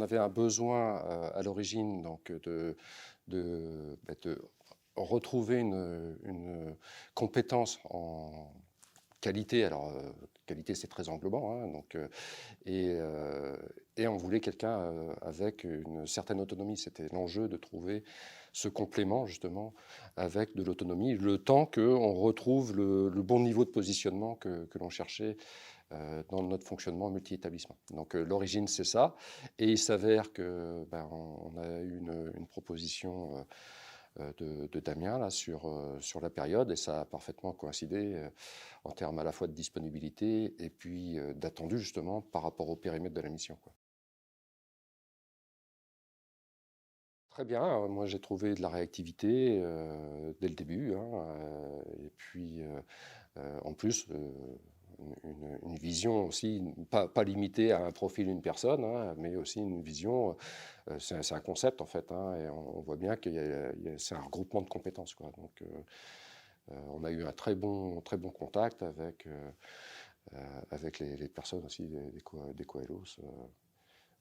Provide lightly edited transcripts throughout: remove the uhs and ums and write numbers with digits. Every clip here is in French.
avait un besoin à l'origine donc de retrouver une compétence en qualité. Alors, qualité, c'est très englobant, hein, et on voulait quelqu'un avec une certaine autonomie. C'était l'enjeu de trouver ce complément, justement, avec de l'autonomie, le temps qu'on retrouve le bon niveau de positionnement que l'on cherchait dans notre fonctionnement multi-établissement. Donc l'origine, c'est ça. Et il s'avère que on a eu une proposition de Damien là, sur la période, et ça a parfaitement coïncidé en termes à la fois de disponibilité et puis d'attendu, justement, par rapport au périmètre de la mission, quoi. Très bien, moi j'ai trouvé de la réactivité dès le début, hein, et puis en plus une vision aussi, pas limitée à un profil d'une personne, hein, mais aussi une vision, c'est un concept en fait, hein, et on voit bien c'est un regroupement de compétences, quoi. Donc on a eu un très bon contact avec les personnes aussi des Coelos.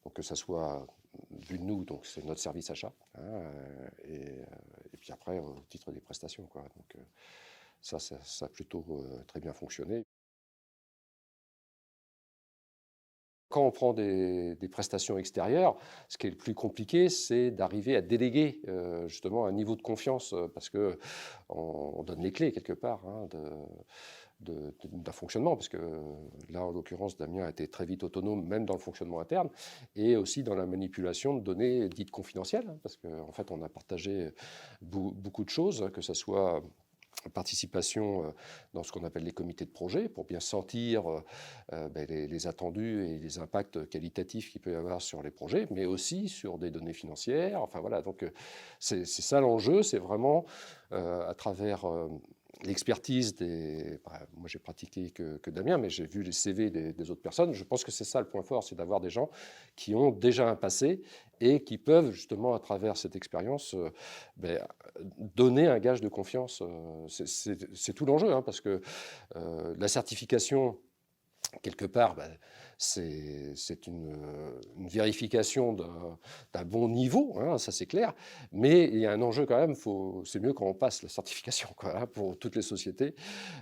Donc que ça soit vu de nous, donc c'est notre service achat, hein, et puis après au titre des prestations, quoi. Donc ça a plutôt très bien fonctionné. Quand on prend des prestations extérieures, ce qui est le plus compliqué, c'est d'arriver à déléguer justement un niveau de confiance, parce que on donne les clés quelque part, hein, d'un fonctionnement, parce que là, en l'occurrence, Damien a été très vite autonome, même dans le fonctionnement interne, et aussi dans la manipulation de données dites confidentielles, hein, parce qu'en fait, on a partagé beaucoup de choses, que ce soit participation dans ce qu'on appelle les comités de projet pour bien sentir les attendus et les impacts qualitatifs qu'il peut y avoir sur les projets, mais aussi sur des données financières. Enfin voilà, donc c'est ça l'enjeu, c'est vraiment à travers l'expertise moi j'ai pratiqué que Damien, mais j'ai vu les CV des autres personnes. Je pense que c'est ça le point fort, c'est d'avoir des gens qui ont déjà un passé et qui peuvent justement à travers cette expérience donner un gage de confiance. C'est tout l'enjeu, hein, parce que la certification, quelque part, c'est une vérification d'un bon niveau, hein, ça c'est clair, mais il y a un enjeu quand même, c'est mieux quand on passe la certification, quoi, hein, pour toutes les sociétés.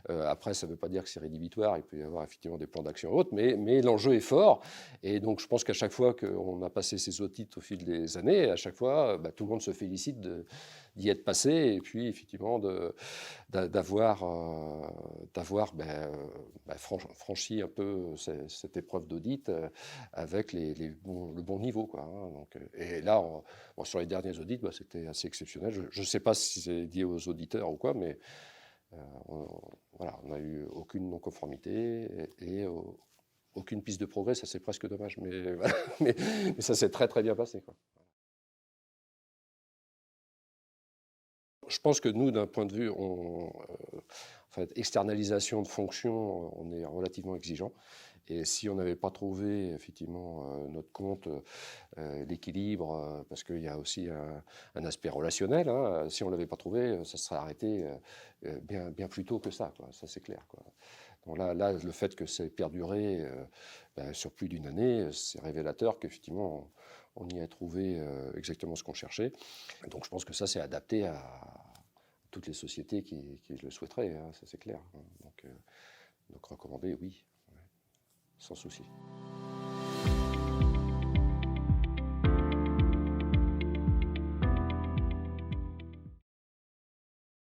Après, ça ne veut pas dire que c'est rédhibitoire, il peut y avoir effectivement des plans d'action autres, mais l'enjeu est fort, et donc je pense qu'à chaque fois qu'on a passé ces audits au fil des années, à chaque fois, tout le monde se félicite d'y être passé, et puis effectivement d'avoir franchi un peu cette épreuve d'audit avec le bon niveau, quoi, hein. Donc, et là, sur les derniers audits, c'était assez exceptionnel. Je ne sais pas si c'est lié aux auditeurs ou quoi, mais on, voilà, on n'a eu aucune non-conformité et aucune piste de progrès. Ça, c'est presque dommage, mais, voilà. Mais ça s'est très bien passé, quoi. Je pense que nous, d'un point de vue en fait, externalisation de fonctions, on est relativement exigeant. Et si on n'avait pas trouvé effectivement notre compte, l'équilibre, parce qu'il y a aussi un aspect relationnel, hein, si on ne l'avait pas trouvé, ça serait arrêté bien plus tôt que ça, quoi. Ça c'est clair, quoi. Donc là, le fait que ça ait perduré sur plus d'une année, c'est révélateur qu'effectivement on y a trouvé exactement ce qu'on cherchait. Donc je pense que ça c'est adapté à toutes les sociétés qui le souhaiteraient, hein, ça c'est clair, hein. Donc recommandé, oui, sans souci.